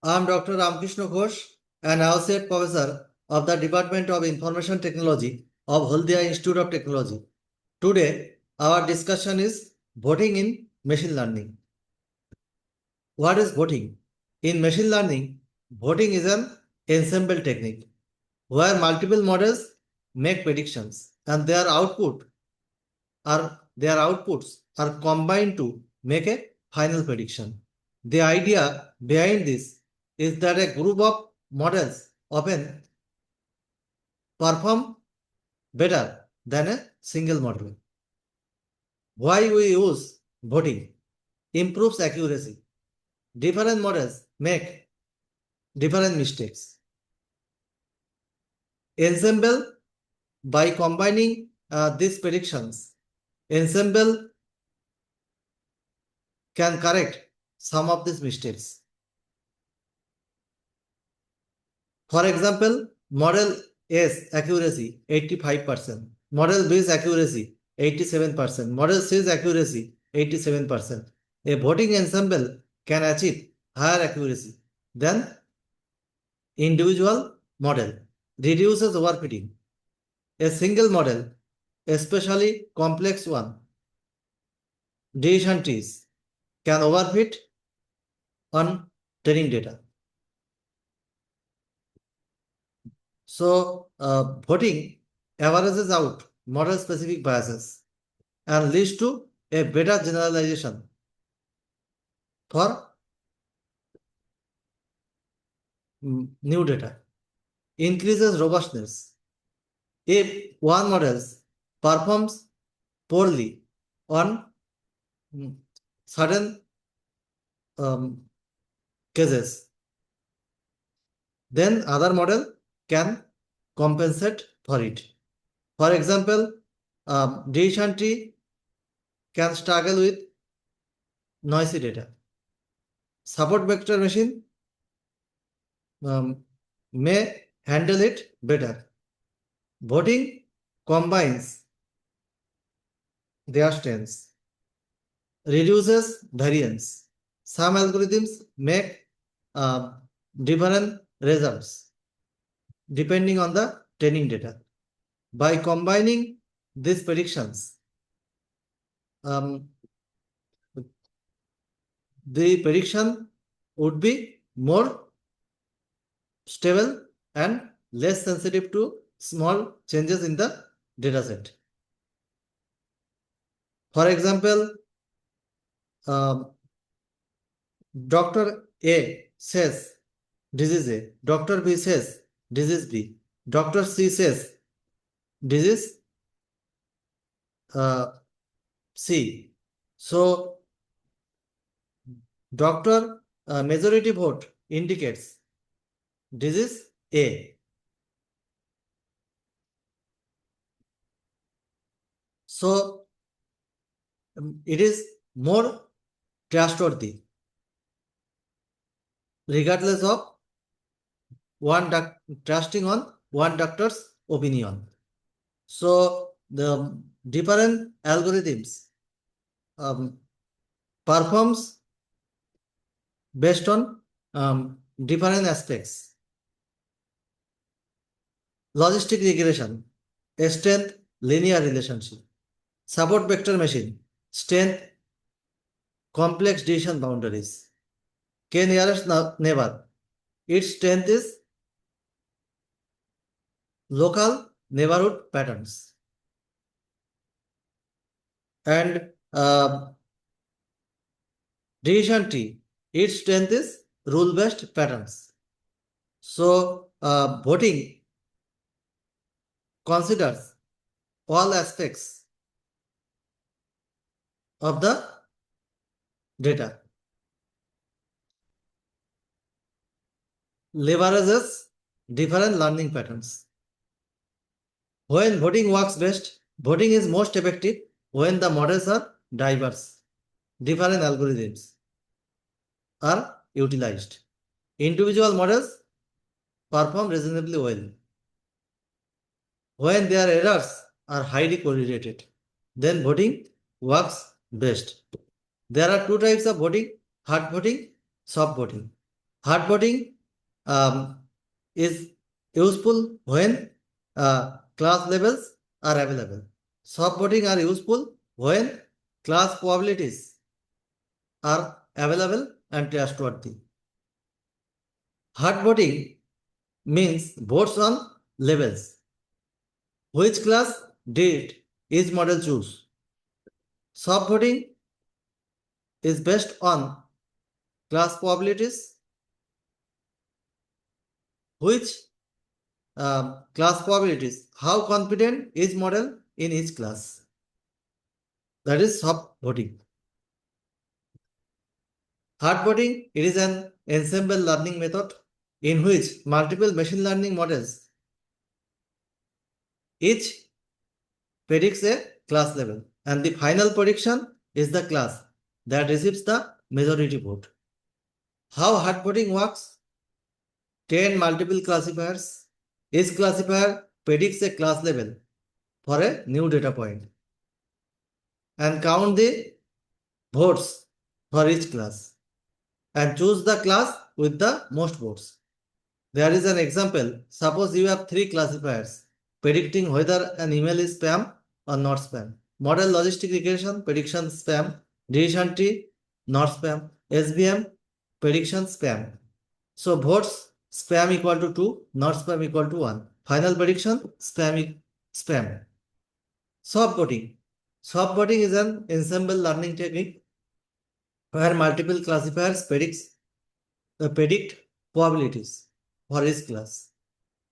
I am Dr. Ramkrishna Ghosh, an Associate Professor of the Department of Information Technology of Haldia Institute of Technology. Today, our discussion is voting in machine learning. What is voting? In machine learning, voting is an ensemble technique where multiple models make predictions and their outputs are combined to make a final prediction. The idea behind this is that a group of models often perform better than a single model. Why we use voting? Improves accuracy. Different models make different mistakes. Ensemble, by combining these predictions, ensemble can correct some of these mistakes. For example, model A's accuracy 85%, model B's accuracy 87%, model C's accuracy 87%. A voting ensemble can achieve higher accuracy than individual model, reduces overfitting. A single model, especially complex one, decision trees, can overfit on training data. So, voting averages out model-specific biases and leads to a better generalization for new data. Increases robustness. If one model performs poorly on certain cases, then other model can compensate for it. For example, decision tree can struggle with noisy data. Support vector machine may handle it better. Voting combines their strengths, reduces variance. Some algorithms make different results depending on the training data. By combining these predictions, the prediction would be more stable and less sensitive to small changes in the dataset. For example, Dr. A says disease A, Dr. B says disease B, Dr. C says disease C. So, Dr. Majority vote indicates disease A. So, it is more trustworthy regardless of trusting on one doctor's opinion. So, the different algorithms performs based on different aspects. Logistic regression, strength linear relationship. Support vector machine, strength complex decision boundaries. K nearest neighbor, its strength is local neighborhood patterns. And decision tree, its strength is rule-based patterns. So, voting considers all aspects of the data, leverages different learning patterns. When voting works best, voting is most effective when the models are diverse. Different algorithms are utilized. Individual models perform reasonably well. When their errors are highly correlated, then voting works best. There are two types of voting: hard voting, soft voting. Hardboarding is useful when class levels are available. Softboarding are useful when class probabilities are available and trustworthy. Hardboarding means votes on levels. Which class did each model choose? Softboarding is based on class probabilities. Which class probabilities? How confident each model in each class? That is softboarding. Hardboarding, it is an ensemble learning method in which multiple machine learning models each predicts a class level, and the final prediction is the class that receives the majority vote. How hardboarding works? 10 multiple classifiers. Each classifier predicts a class level for a new data point and count the votes for each class and choose the class with the most votes. There is an example. Suppose you have 3 classifiers predicting whether an email is spam or not spam. Model logistic regression, prediction spam. Decision tree, not spam. SVM, prediction spam. So votes spam equal to 2, not spam equal to 1. Final prediction spam. Softboarding. Softboarding is an ensemble learning technique where multiple classifiers predict probabilities for each class.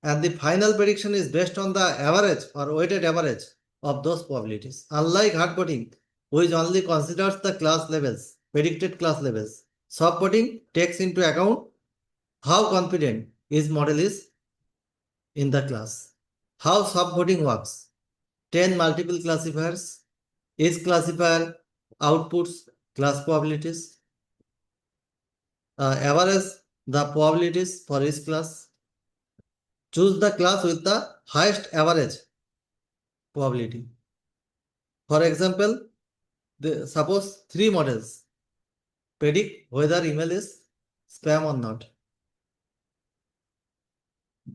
And the final prediction is based on the average or weighted average of those probabilities. Unlike hardboarding, which only considers the class levels, predicted class levels, softboarding takes into account how confident each model is in the class. How softboarding works? 10 multiple classifiers. Each classifier outputs class probabilities. Average the probabilities for each class. Choose the class with the highest average probability. For example, suppose 3 models predict whether email is spam or not.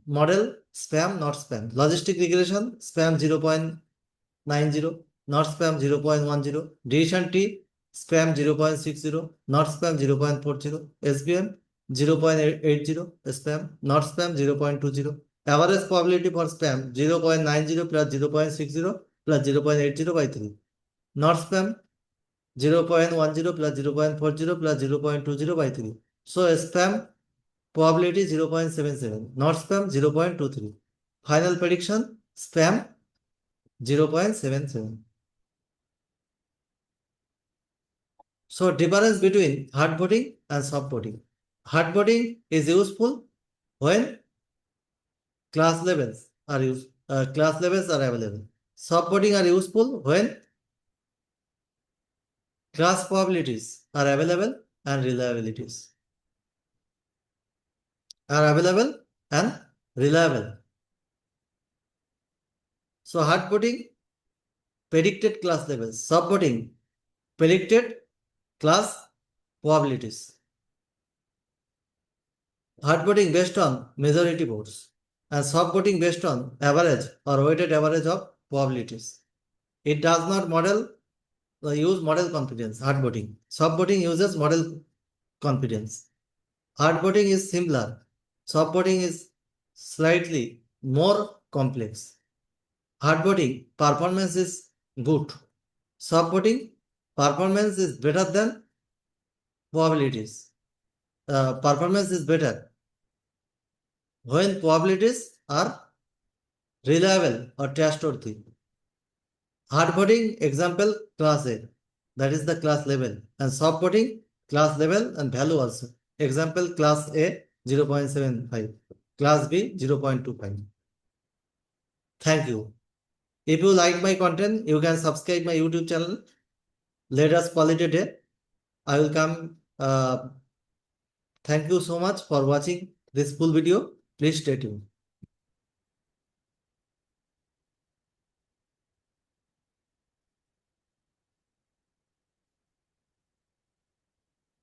Model spam, not spam. Logistic regression, spam 0.90, not spam 0.10. Decision tree, spam 0.60, not spam 0.40. SVM 0.80, spam, not spam 0.20. Average probability for spam 0.90 plus 0.60 plus 0.80 by 3. Not spam 0.10 plus 0.40 plus 0.20 by 3. So spam probability 0.77, not spam 0.23. Final prediction spam 0.77. So difference between hardboarding and softboarding. Hardboarding is useful when class levels are available. Softboarding are useful when class probabilities are available and reliabilities are available and reliable. So hardboarding predicted class levels, softboarding predicted class probabilities. Hardboarding based on majority votes and softboarding based on average or weighted average of probabilities. It does not use model confidence. Hardboarding. Softboarding uses model confidence. Hardboarding is similar. Softboarding is slightly more complex. Hardboarding performance is good. Softboarding performance is better than probabilities. Performance is better when probabilities are reliable or trustworthy. Hardboarding example class A, that is the class level, and softboarding class level and value also. Example class A 0.75, class B 0.25. Thank you. If you like my content, you can subscribe my YouTube channel. Let us call it a day. I will come. Thank you so much for watching this full video. Please stay tuned.